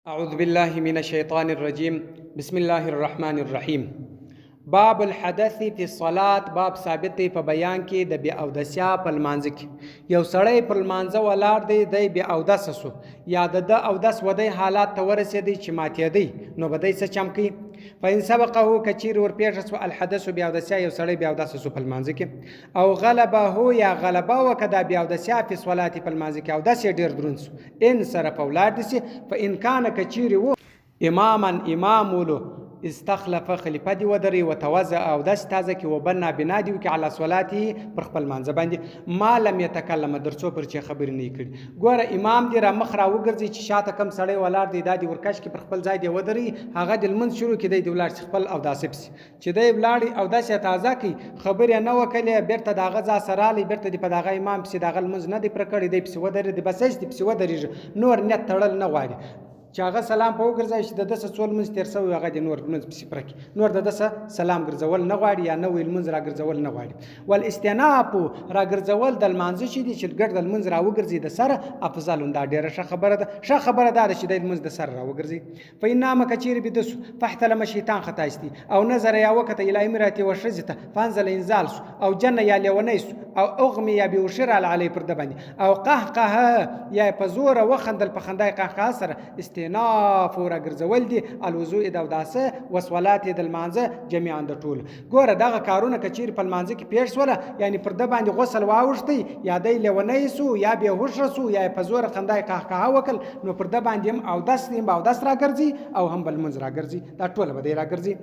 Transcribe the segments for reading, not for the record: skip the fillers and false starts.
أعوذ بالله من الشيطان الرجيم بسم الله الرحمن الرحيم. باب الحدث فی الصلاة. باب ثابت دی په بیان کې د بی اودسیا په لمانځه کې. یو سړی په لمانځه ولاړ دی، دی بی اودس سو یا د اودس ودی حالات ته ورسېدی چې ماتېدی، نو به دی څه چم کوي؟ فإن سبقه کچیر ورپېښه سو الحدث بی اودسیا، یو سړی بی اودس سو په لمانځه کې، او غلبه یا غلبه وکړه بی اودسیا فی الصلاة په لمانځه کې، اودس یې ډېر دروند سو، ان صرف ولاړ دي سي فإن کان کچیر و اماما امام ولو استخلف خلیفه دی ودری وتوضع او داس تازه کی وبنا بنا دی کی علی صلاته پر خپل منځ باندې ما لم يتکلم درڅو پر چې خبر نه کړي. ګوره امام دی را مخ را وګرځي چې شاته کم سړی ولار دی دادی ورکش کی پر خپل ځای دی ودری، هغه د منځ شروع کی دی ولار خپل او داس چې دی ولاړی او داس تازه کی خبر نه وکړي، بیرته داغه ځا سرالی بیرته دی په داغه امام پس داغه منځ نه دی پر کړی دی پس ودری دی بس دی پس ودری نور net تړل نه غواړي چې هغه سلام په وګرځي چې د دسه څول منځ تیر سوی هغه د نور منځ پسې پرکی نور د دسه سلام ګرځول نه غواړي یا نو ویل منځ را ګرځول نه غواړي. ول استناپ را ګرځول د لمانځه چې دي چې ګرد د منځ را وګرځي د سره افضل دا ډیره ښه خبره ده. ښه خبره ده چې د منځ د سره را وګرځي. فإنما کچیر بدس فاحتلم شیطان خطاستي او نظر یا وکته الی امراتی وشزته فانزل انزال او جنه یا لیونیس او اغمی یا بیوشر علی پر د باندې او قهقه یا په زور وخندل په خندای قهقه سره استناف ور ګرځول دي الوضوء د اوداسه وصلات د المانځه جميعا د ټول. ګوره دغه کارونه کچیر په المانځه کې پیښ ولا یعنی پر د باندې غسل واوښتي یا د لیونیسو یا به هوش رسو یا په زور خندای قهقه وکل نو پر د باندې اوداس دې اوداس را ګرځي او هم بل منځ را ګرځي دا ټول به دی را ګرځي.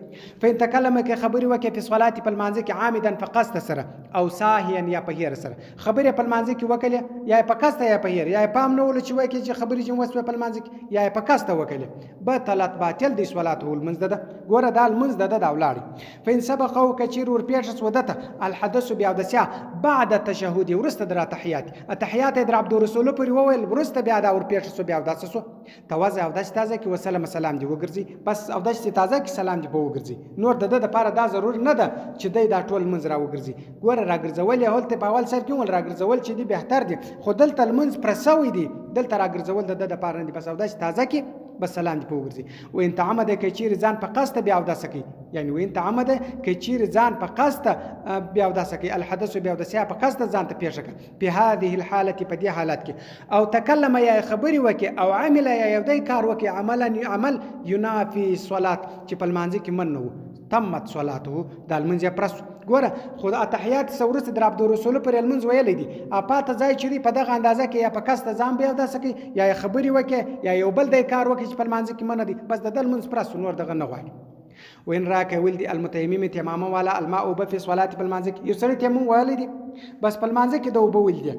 فین تکلم کې خبري وکي په صلات په المانځه کې عامدا فقست سره او ساهيا یا په هیر سره خبره په المانځه کې وکړي یا په قست یا په هیر یا پام نه ول چې وکي چې خبري جن وسوي په المانځه کې یا په قست وکړي بطلت باطل دي صلات ول منځ ده. ګوره دا المنځ ده دا ولاړ. فین سبقه کچیر ور پیښ سودته الحدث بیا دسیا بعد التشهد ورسته در تحیات التحیات در عبد الرسول پر وویل ورسته بیا دا ور پیښ سو بیا داسه سو توازه او داس تازه کی وسلام سلام دی وګرځي بس او داس تازه کی سلام دی وګرځي نور د لپاره دا ضرور نه ده چې دا ټول منځ را وګرځي. ګوره را ګرځول یې هولته په اول سر کې ول را ګرځول چې دی بهتر دی خو دلته المنځ پرسوي دی دلته را ګرځول د لپاره نه دی بس او داس تازه کی بس سلام دی وګرځي. و ان تعمد کچیر ځان په قصد بیا وداسه کی یعنی و ان تعمد کچیر ځان په قصد بیا وداسه کی الحدث بیا وداسه په قصد ځان ته پیښه په هذه الحاله په دې حالت کې او تکلم یا خبري وکي او عمل یا یو دای کار وکي عمل ينافي صلات چې په لمانځه کې منو تمت صلاته د المنځ پرس. ګوره خود اتحیات سورت در عبد الرسول پر المنځ ویل دي اپاته ځای چری په دغه اندازه کې یا په کسته ځان بیا داسه کې یا خبري وکي یا یو بل د کار وکي چې په لمانځه کې من دي بس د المنځ پرس نور دغه نه غواړي. وین راکه ولدي المتيمم تماما ولا الماء وبفي صلاه په لمانځه کې یو سړی تیمم والدي بس په لمانځه کې د وبو ولدي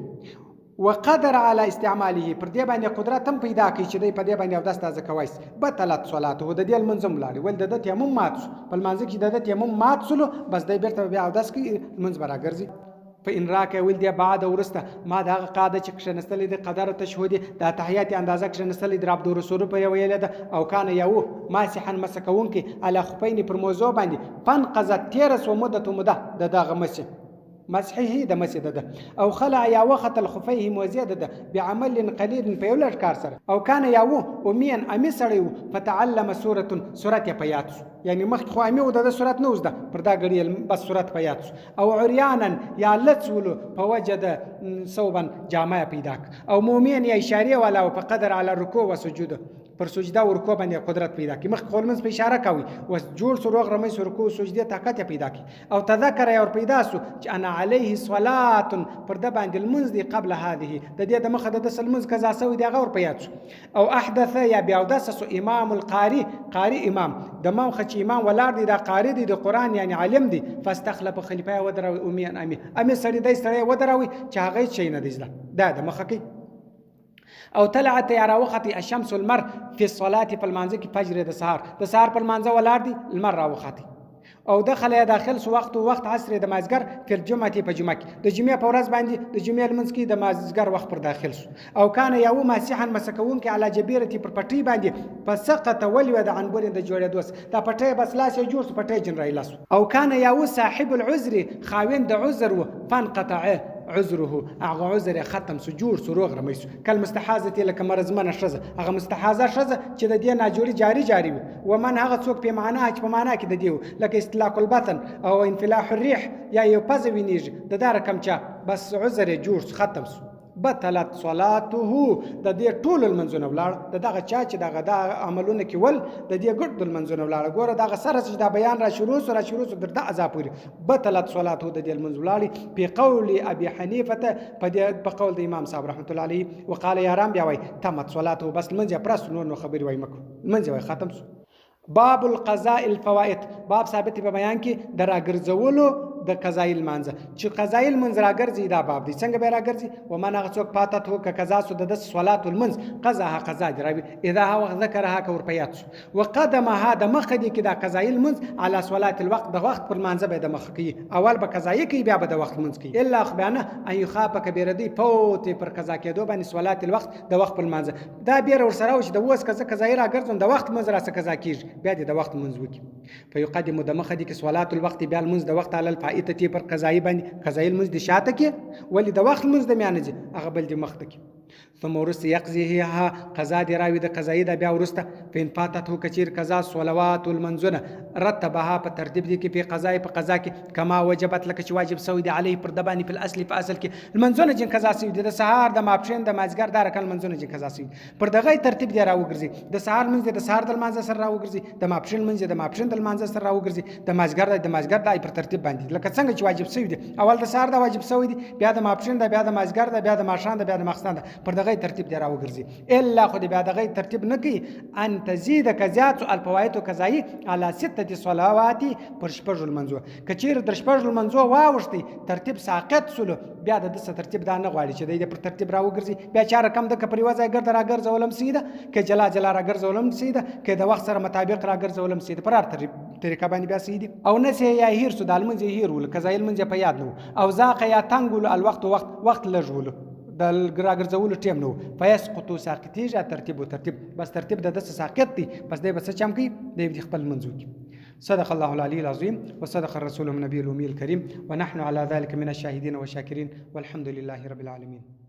وقدر على استعماله پر دې باندې قدرت هم پیدا کړي چې دې په دې باندې او داس تازه کوي بطلت صلاته د دې منظم لاړي ول د تیمم مات په منځ کې د تیمم مات سلو بس دې بیرته بیا او داس کې منځ برا ګرځي. فإن راکه ول دې بعد ورسته ما دا قاعده چې کښنستلې د قدر تشهودي د تحیات اندازه کښنستلې د عبد الرسول په ویل ده او کان یو ماسحا مسکون کې علی خفین پر موضوع باندې فنقذت تیرس و مدته دغه مسحه د مسجد ده او خلع یا وخت الخفيه موزيده ده بعمل قليل په یو لړ کار سره او کان یاو امین امی سړیو فتعلم سوره پیات یعنی مخ خو امی و د سوره نوز ده پر دا غړي بس سوره پیات او عريانا یا لڅول فوجد ثوبا جامع پیدا او مومن یا اشاره والا او په قدر علی الركوع وسجود پر سجده او رکوع باندې قدرت پیدا کی مخ خپل منځ په اشاره کوي و جوړ سروغ رمي رکوع سجده طاقت پیدا کی او تذکر یا پیدا سو چې انا عليه صلاه پر د باندې المنځ دی قبل هذه د دې د مخه د المنځ کزا سوی دی غور پیات او احدث یا بیا داس امام القاری امام د مام خچ امام ولار دی د قاری دی د قران یعنی عالم دی فاستخلف خلیفہ ودروي امین امي سړی دی سړی ودروي چې هغه شي نه دی دا د مخه کی او طلعت یا راوختی الشمس والمر في الصلاه په المانځه کې فجر د سحر په المانځه ولار دی المر راوختی او دخل داخل سو وخت عصر د مازګر پر جمعه په جمعه د جمعه په ورځ باندې د جمعه المنځ کې د مازګر وخت پر داخل سو او کان یو مسیحا مسکون کې علی جبیرتی پر پټی باندې فسقط ولو د عنبر د جوړه دوس دا پټی بس لاس جوړ سو پټی جن رای لاس او کان یو صاحب العذر خاوین د عذر فانقطع عذره هغه عذر ختم سو جوړ سو روغ رمې سو کله مستحاضه لکه مرزمنه ښځه هغه مستحاضه ښځه چې د دې ناجوړي جاری وي ومن هغه څوک په معنا چې په معنا کې د دې لکه استلاق البطن او انفلاح الريح یا یو پزه وینيږي د دا رقم چا بس عذر جوړ ختم سو بطلت صلاته د دې ټول المنځونه ولاړ دغه چا چې دغه د عملونه کې ول د دې ګډ المنځونه ولاړ ګوره دغه سره چې دا بیان را شروع سو درته عذاب پوری بطلت صلاته د دې المنځ ولاړ په قول ابي حنیفه په قول د امام صاحب رحمت الله علیه وقال یا رام بیا وای تمت صلاته بس منځ پرس نو خبري وای مکو منځ وای ختم سو باب القضاء الفوائد باب ثابت په بیان کې د راګرځولو د قضای المنځ چې قضای المنځ راګرځي دا باب دی څنګه به راګرځي و من هغه څوک پاته تو ک قضا سو د صلات المنځ قضاها قضا دراوي اذا هو ذکرها ک ورپیات وقدمها د مخ دی کې د قضای المنځ على صلات الوقت د وخت پر منځ به د مخ کې اول به قضای کې بیا به د وخت منځ کې الا خبانه ان يخاف کبیر دی فوت پر قضا کېدو باندې صلات الوقت د وخت پر منځ دا بیر ور سره او چې د وس قضای راګرځون د وخت منځ راسه قضا کیږي بیا د وخت منځ وکي فيقدم د مخ دی کې صلات الوقت بیا المنځ د وخت على الفائته پر قضایی باندې قضایی المنځ د شاته کې ولی د وخت المنځ د میانه دي هغه بل د مخ ته کې ثم ورست يقضيها قضا دی راوي د قضایی د بیا ورسته فين فاتته کچیر قضا صلوات المنځونه رتبها په ترتیب دي کې په قضای په قضا کې کما وجبت لك چې واجب سوی دی علی پر د باندې په اصل کې المنځونه جن قضا سوی دی د سهار د ماپښین د مازګر د رکل منځونه جن قضا سوی پر دغه ترتیب دی راوګرځي د سهار منځ د سهار د منځ سره راوګرځي د ماپښین منځ د ماپښین د منځ سره راوګرځي د مازګر د پر ترتیب باندې لکه څنګه چې واجب سوی دی اول د سهار د واجب سوی دی بیا د ماپښین د بیا د مازګر د بیا د ماښام د بیا د ماخستان پر دغه ترتیب دی راوګرځي الا خو بیا دغه ترتیب نه کوي ان تزيد کزيات الفوائد قضایی على 6 صلوات پر شپږ المنځو کچیر در شپږ المنځو واوښتي ترتیب ساقط سلو بیا د ترتیب دا نه غواړي چې د پر ترتیب راوګرځي بیا چا رقم د کپری وځي ګرځ راګرځولم سیده ک جلا راګرځولم سیده ک د وخت سره مطابق راګرځولم سیده پر طریقه باندې بیا سیده او نه سي یا هیر سو د المنځ هیر ول کزایل منځ په یاد نو او ذاق یا تنګول الوقت وقت لجول د راګرځولو ټیم نو فیسقطو ساقطیږي ترتیب بس ترتیب د ساقط دی بس دی بس چم کی دی خپل منځو کی صدق الله العلي العظيم وصدق الرسول النبي الأمي الكريم ونحن على ذلك من الشاهدين والشاكرين والحمد لله رب العالمين